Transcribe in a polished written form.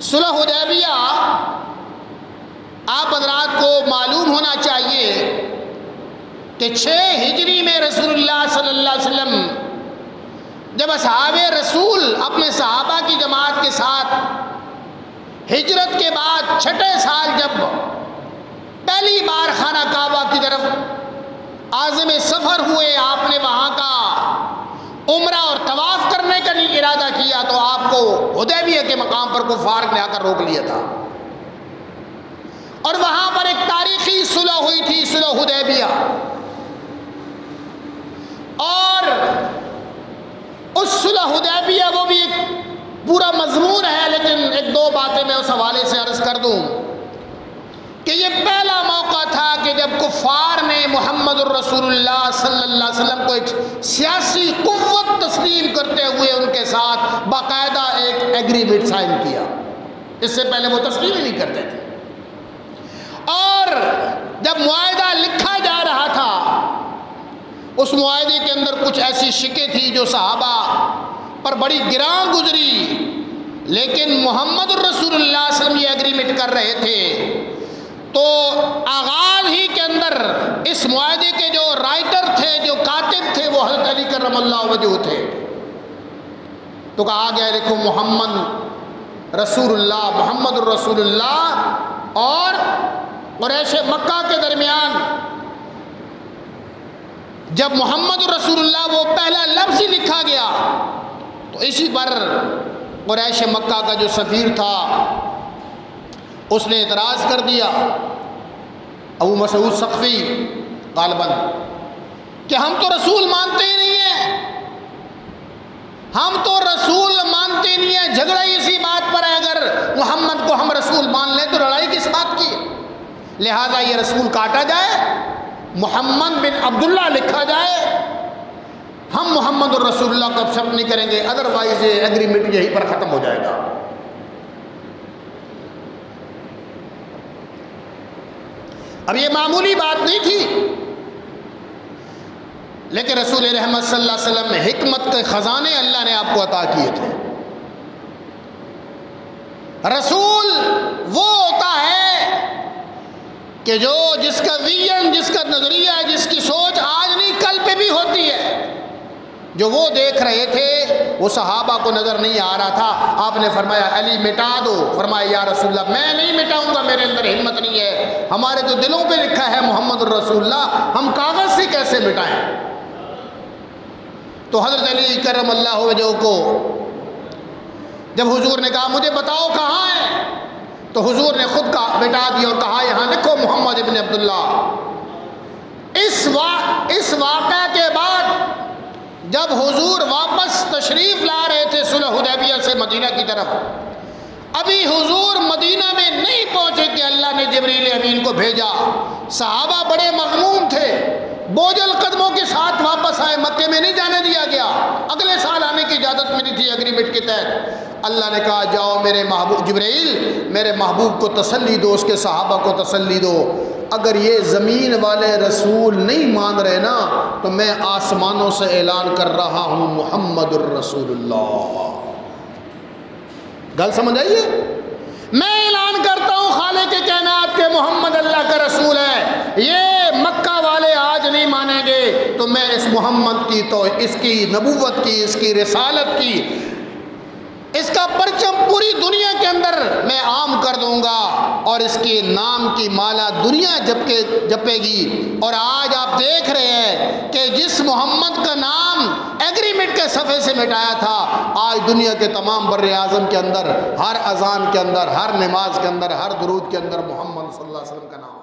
صلح حدیبیہ آپ حضرات کو معلوم ہونا چاہیے کہ 6 ہجری میں رسول اللہ صلی اللہ علیہ وسلم جب اصحاب رسول اپنے صحابہ کی جماعت کے ساتھ ہجرت کے بعد 6 سال جب پہلی بار خانہ کعبہ کی طرف عازم سفر ہوئے، آپ نے وہاں کا عمرہ اور طواف کرنے کا نہیں ارادہ کیا تو آپ کو حدیبیہ کے مقام پر کفار نے آ کر روک لیا تھا، اور وہاں پر ایک تاریخی صلح ہوئی تھی، صلح حدیبیہ. اور اس صلح حدیبیہ وہ بھی ایک پورا مضمون ہے، لیکن 1-2 باتیں میں اس حوالے سے عرض کر دوں کہ یہ پہلا موقع تھا کہ جب کفار نے محمد الرسول اللہ صلی اللہ علیہ وسلم کو ایک سیاسی قوت تسلیم کرتے ہوئے ان کے ساتھ باقاعدہ ایک ایگریمنٹ سائن کیا. اس سے پہلے وہ تسلیم ہی نہیں کرتے تھے. اور جب معاہدہ لکھا جا رہا تھا اس معاہدے کے اندر کچھ ایسی شکیں تھی جو صحابہ پر بڑی گراں گزری، لیکن محمد الرسول اللہ صلی اللہ علیہ وسلم یہ ایگریمنٹ کر رہے تھے تو آغاز ہی کے اندر اس معاہدے کے جو رائٹر تھے، جو کاتب تھے، وہ حضرت علی کرم اللہ وجہ تھے. تو کہا گیا دیکھو محمد رسول اللہ، محمد الرسول اللہ اور قریش مکہ کے درمیان جب محمد الرسول اللہ وہ پہلا لفظ ہی لکھا گیا تو اسی پر قریش مکہ کا جو سفیر تھا اس نے اعتراض کر دیا، ابو مسعود ثقفی غالباً، کہ ہم تو رسول مانتے ہی نہیں ہیں، ہم تو رسول مانتے نہیں ہیں. جھگڑا اسی بات پر ہے، اگر محمد کو ہم رسول مان لیں تو لڑائی کس بات کی؟ لہذا یہ رسول کاٹا جائے، محمد بن عبداللہ لکھا جائے، ہم محمد الرسول اللہ کو ایکسپٹ نہیں کریں گے، ادروائز یہ ایگریمنٹ یہیں پر ختم ہو جائے گا. اب یہ معمولی بات نہیں تھی، لیکن رسول رحمت صلی اللہ علیہ وسلم میں حکمت کے خزانے اللہ نے آپ کو عطا کیے تھے. رسول وہ ہوتا ہے کہ جس کا ویژن، جس کا نظریہ، جس کی سوچ آج نہیں کل پہ بھی ہوتی ہے. جو وہ دیکھ رہے تھے وہ صحابہ کو نظر نہیں آ رہا تھا. آپ نے فرمایا علی مٹا دو، فرمایا یا رسول اللہ میں نہیں مٹاؤں گا، میرے اندر ہمت نہیں ہے، ہمارے تو دلوں پہ لکھا ہے محمد الرسول اللہ، ہم کاغذ سے کیسے مٹائیں. تو حضرت علی کرم اللہ وجہہ کو جب حضور نے کہا مجھے بتاؤ کہاں ہے، تو حضور نے خود کا مٹا دیا اور کہا یہاں لکھو محمد ابن عبداللہ. اس واقعہ کے بعد جب حضور واپس تشریف لا رہے تھے صلح حدیبیہ سے مدینہ کی طرف، ابھی حضور مدینہ میں نہیں پہنچے کہ اللہ نے جبریل امین کو بھیجا. صحابہ بڑے مغموم تھے، بوجھل قدموں کے ساتھ واپس آئے، مکے میں نہیں جانے دیا گیا، اگلے سال آنے کی اجازت ملی تھی ایگریمنٹ کے تحت. اللہ نے کہا جاؤ میرے محبوب جبریل، میرے محبوب کو تسلی دو، اس کے صحابہ کو تسلی دو، اگر یہ زمین والے رسول نہیں مان رہے نا تو میں آسمانوں سے اعلان کر رہا ہوں محمد الرسول اللہ. گل سمجھ آئیے؟ میں اعلان کرتا ہوں خالق کائنات کے محمد اللہ کا رسول ہے. یہ مکہ والے آج نہیں مانیں گے تو میں اس محمد کی، تو اس کی نبوت کی، اس کی رسالت کی، اس کا پرچم پوری دنیا کے اندر میں عام کر دوں گا اور اس کے نام کی مالا دنیا جپے گی. اور آج آپ دیکھ رہے ہیں کہ جس محمد کا نام ایگریمنٹ کے صفحے سے مٹایا تھا، آج دنیا کے تمام بر اعظم کے اندر ہر اذان کے اندر، ہر نماز کے اندر، ہر درود کے اندر محمد صلی اللہ علیہ وسلم کا نام